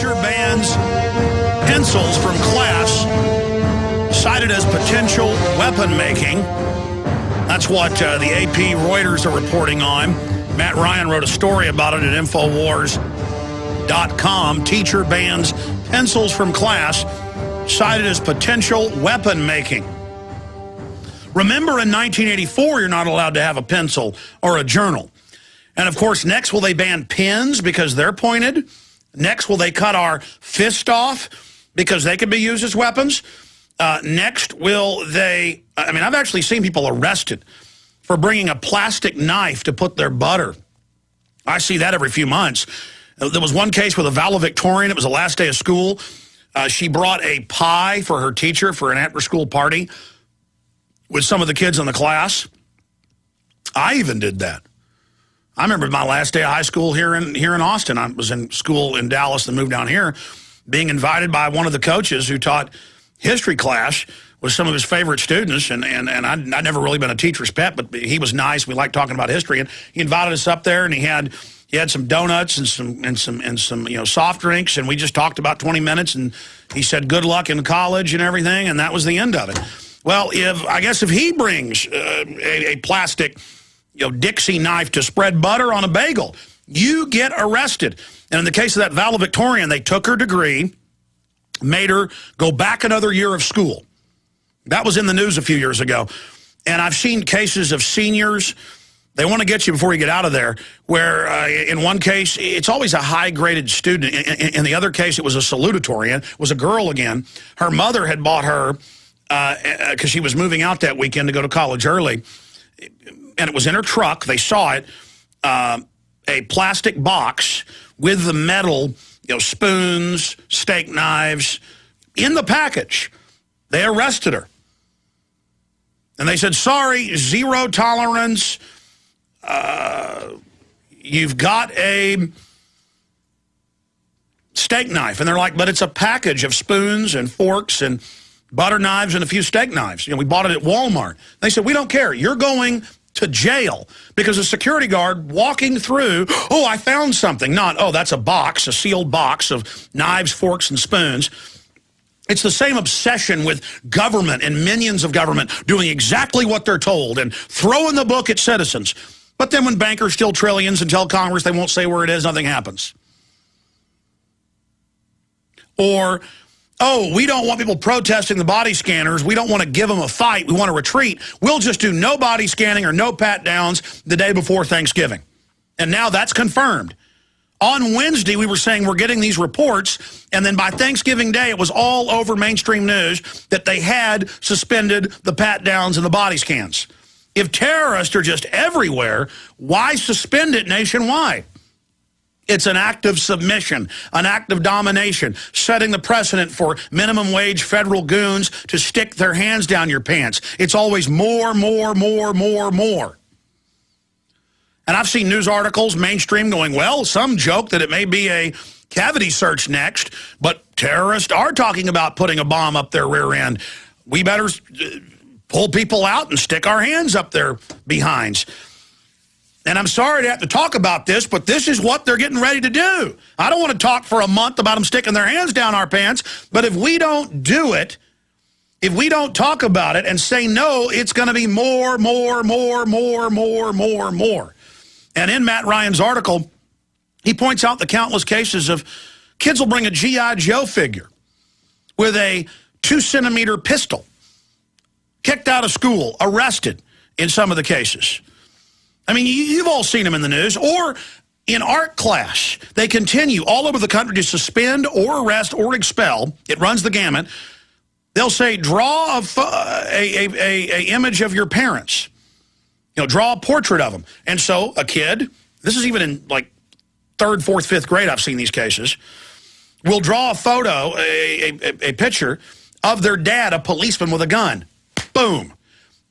Teacher bans pencils from class, cited as potential weapon making. That's what the AP Reuters are reporting on. Matt Ryan wrote a story about it at Infowars.com. Teacher bans pencils from class, cited as potential weapon making. Remember, in 1984, you're not allowed to have a pencil or a journal. And, of course, next will they ban pens because they're pointed? Next, will they cut our fist off because they can be used as weapons? Next, will they... I mean, I've actually seen people arrested for bringing a plastic knife to put their butter. I see that every few months. There was one case with a valedictorian. It was the last day of school. She brought a pie for her teacher for an after-school party with some of the kids in the class. I even did that. I remember my last day of high school here in Austin. I was in school in Dallas and moved down here, being invited by one of the coaches who taught history class with some of his favorite students. And I'd never really been a teacher's pet, but he was nice. We liked talking about history. And he invited us up there, and he had some donuts and some soft drinks, and we just talked about 20 minutes. And he said good luck in college and everything, and that was the end of it. Well, if he brings a plastic Dixie knife to spread butter on a bagel, you get arrested. And in the case of that valedictorian, they took her degree, made her go back another year of school. That was in the news a few years ago. And I've seen cases of seniors, they want to get you before you get out of there, where in one case, it's always a high-graded student. In the other case, it was a salutatorian, it was a girl again. Her mother had bought her, because she was moving out that weekend to go to college early, and it was in her truck. They saw it, a plastic box with the metal, spoons, steak knives in the package. They arrested her. And they said, sorry, zero tolerance. You've got a steak knife. And they're like, but it's a package of spoons and forks and butter knives and a few steak knives. We bought it at Walmart. They said, we don't care. You're going to jail, because a security guard walking through, oh, I found something. Not, oh, that's a box, a sealed box of knives, forks, and spoons. It's the same obsession with government and minions of government doing exactly what they're told and throwing the book at citizens. But then when bankers steal trillions and tell Congress they won't say where it is, nothing happens. Or, oh, we don't want people protesting the body scanners. We don't want to give them a fight. We want to retreat. We'll just do no body scanning or no pat-downs the day before Thanksgiving. And now that's confirmed. On Wednesday, we were saying we're getting these reports, and then by Thanksgiving Day, it was all over mainstream news that they had suspended the pat-downs and the body scans. If terrorists are just everywhere, why suspend it nationwide? It's an act of submission, an act of domination, setting the precedent for minimum wage federal goons to stick their hands down your pants. It's always more, more, more, more, more. And I've seen news articles, mainstream, going, well, some joke that it may be a cavity search next, but terrorists are talking about putting a bomb up their rear end. We better pull people out and stick our hands up their behinds. And I'm sorry to have to talk about this, but this is what they're getting ready to do. I don't want to talk for a month about them sticking their hands down our pants, but if we don't do it, if we don't talk about it and say no, it's going to be more, more, more, more, more, more, more. And in Matt Ryan's article, he points out the countless cases of kids will bring a G.I. Joe figure with a 2-centimeter pistol, kicked out of school, arrested in some of the cases. I mean, you've all seen them in the news. Or in art class, they continue all over the country to suspend or arrest or expel. It runs the gamut. They'll say, draw a image of your parents. Draw a portrait of them. And so a kid, this is even in like 3rd, 4th, 5th grade, I've seen these cases, will draw a photo, a picture of their dad, a policeman with a gun. Boom.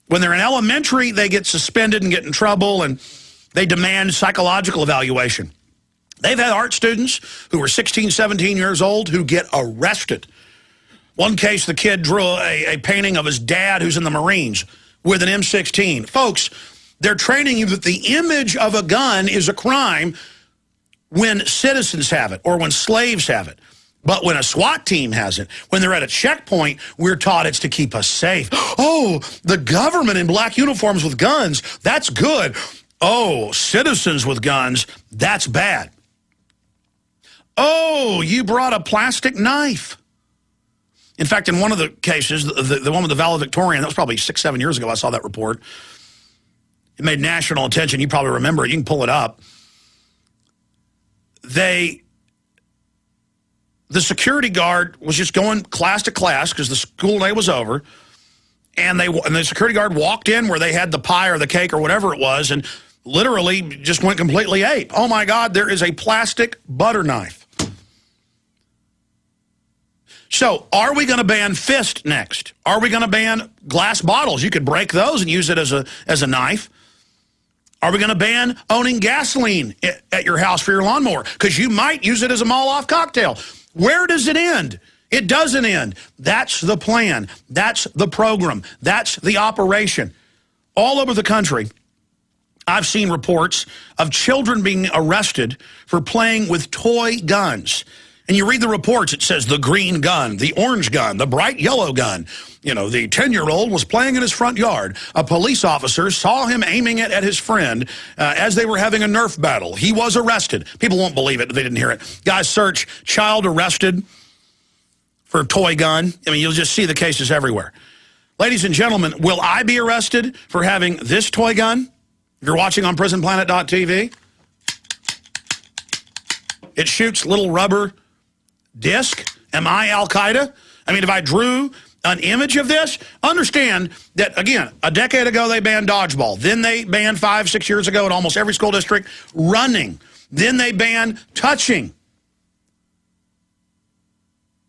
When they're in elementary, they get suspended and get in trouble, and they demand psychological evaluation. They've had art students who are 16, 17 years old who get arrested. One case, the kid drew a painting of his dad who's in the Marines with an M16. Folks, they're training you that the image of a gun is a crime when citizens have it or when slaves have it. But when a SWAT team has it, when they're at a checkpoint, we're taught it's to keep us safe. Oh, the government in black uniforms with guns, that's good. Oh, citizens with guns, that's bad. Oh, you brought a plastic knife. In fact, in one of the cases, the one with the valedictorian, that was probably 6, 7 years ago, I saw that report. It made national attention. You probably remember it. You can pull it up. The security guard was just going class to class because the school day was over, and the security guard walked in where they had the pie or the cake or whatever it was, and literally just went completely ape. Oh my God, there is a plastic butter knife. So are we going to ban fist next? Are we going to ban glass bottles? You could break those and use it as a knife. Are we going to ban owning gasoline at your house for your lawnmower? Because you might use it as a Molotov cocktail. Where does it end? It doesn't end. That's the plan. That's the program. That's the operation. All over the country, I've seen reports of children being arrested for playing with toy guns. And you read the reports, it says the green gun, the orange gun, the bright yellow gun. You know, the 10-year-old was playing in his front yard. A police officer saw him aiming it at his friend as they were having a Nerf battle. He was arrested. People won't believe it if they didn't hear it. Guys, search child arrested for toy gun. I mean, you'll just see the cases everywhere. Ladies and gentlemen, will I be arrested for having this toy gun? If you're watching on prisonplanet.tv, it shoots little rubber disc. Am I Al-Qaeda? I mean, if I drew an image of this, understand that, again, a decade ago they banned dodgeball. Then they banned 5, 6 years ago in almost every school district running. Then they banned touching.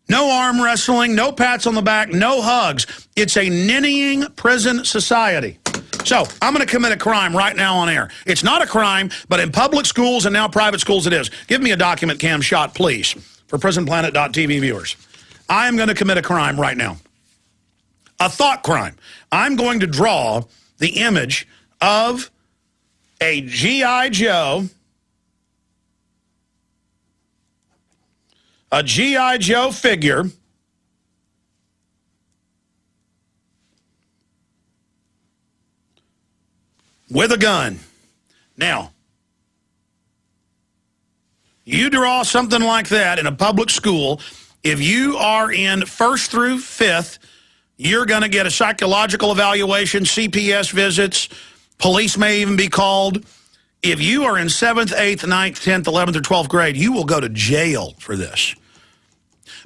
No arm wrestling, no pats on the back, no hugs. It's a ninnying prison society. So I'm going to commit a crime right now on air. It's not a crime, but in public schools and now private schools it is. Give me a document cam shot, please, for prisonplanet.tv viewers. I am going to commit a crime right now. A thought crime. I'm going to draw the image of a G.I. Joe, a G.I. Joe figure with a gun. Now, you draw something like that in a public school, if you are in 1st through 5th, you're going to get a psychological evaluation, CPS visits, police may even be called. If you are in 7th, 8th, 9th, 10th, 11th, or 12th grade, you will go to jail for this.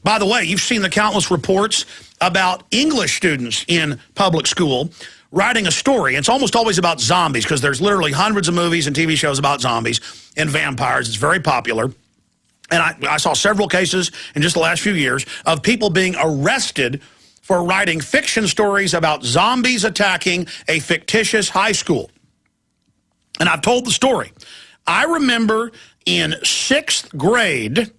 By the way, you've seen the countless reports about English students in public school writing a story. It's almost always about zombies because there's literally hundreds of movies and TV shows about zombies and vampires. It's very popular. And I saw several cases in just the last few years of people being arrested for writing fiction stories about zombies attacking a fictitious high school. And I've told the story. I remember in 6th grade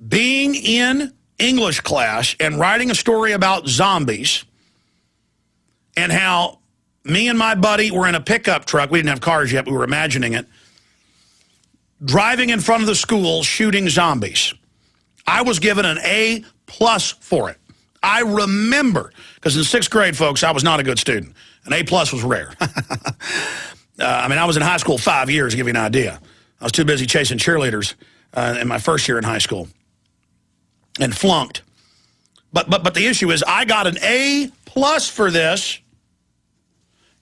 being in English class and writing a story about zombies and how me and my buddy were in a pickup truck. We didn't have cars yet, but we were imagining it. Driving in front of the school, shooting zombies. I was given an A+ for it. I remember, because in 6th grade, folks, I was not a good student. An A+ was rare. I mean, I was in high school 5 years, to give you an idea. I was too busy chasing cheerleaders in my first year in high school and flunked. But the issue is I got an A+ for this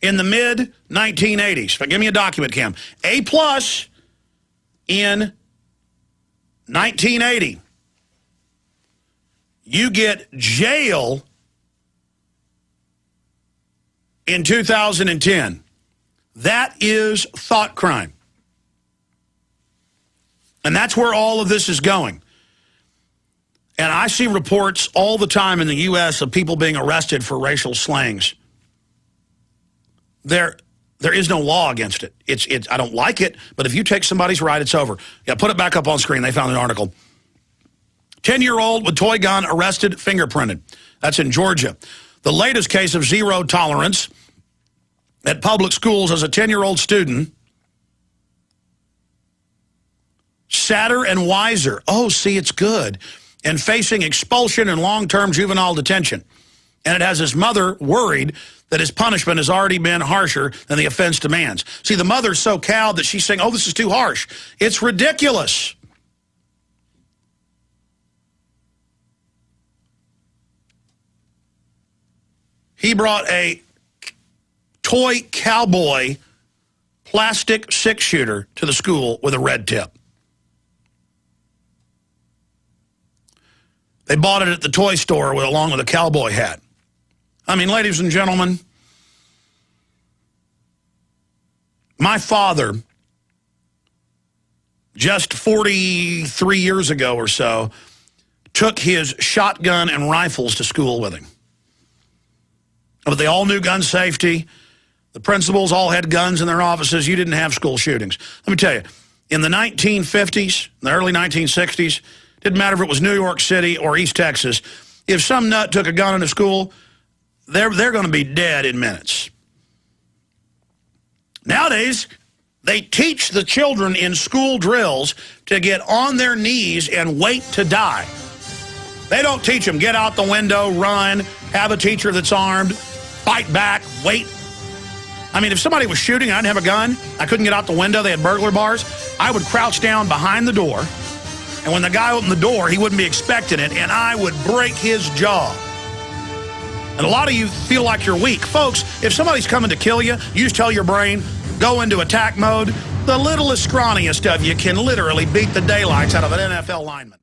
in the mid-1980s. But give me a document, Cam. A+ in 1980. You get jail in 2010. That is thought crime. And that's where all of this is going. And I see reports all the time in the U.S. of people being arrested for racial slangs. There is no law against it. I don't like it, but if you take somebody's right, it's over. Yeah, put it back up on screen. They found an article. 10-year-old with toy gun arrested, fingerprinted. That's in Georgia. The latest case of zero tolerance at public schools as a 10-year-old student sadder and wiser. Oh, see, it's good. And facing expulsion and long-term juvenile detention. And it has his mother worried that his punishment has already been harsher than the offense demands. See, the mother's so cowed that she's saying, oh, this is too harsh. It's ridiculous. He brought a toy cowboy plastic six-shooter to the school with a red tip. They bought it at the toy store along with a cowboy hat. I mean, ladies and gentlemen, my father, just 43 years ago or so, took his shotgun and rifles to school with him. But they all knew gun safety. The principals all had guns in their offices. You didn't have school shootings. Let me tell you, in the 1950s, the early 1960s, didn't matter if it was New York City or East Texas, if some nut took a gun into school, they're going to be dead in minutes. Nowadays, they teach the children in school drills to get on their knees and wait to die. They don't teach them, get out the window, run, have a teacher that's armed, fight back, wait. I mean, if somebody was shooting, I didn't have a gun, I couldn't get out the window, they had burglar bars, I would crouch down behind the door, and when the guy opened the door, he wouldn't be expecting it, and I would break his jaw. And a lot of you feel like you're weak. Folks, if somebody's coming to kill you, you just tell your brain, go into attack mode. The littlest, scrawniest of you can literally beat the daylights out of an NFL lineman.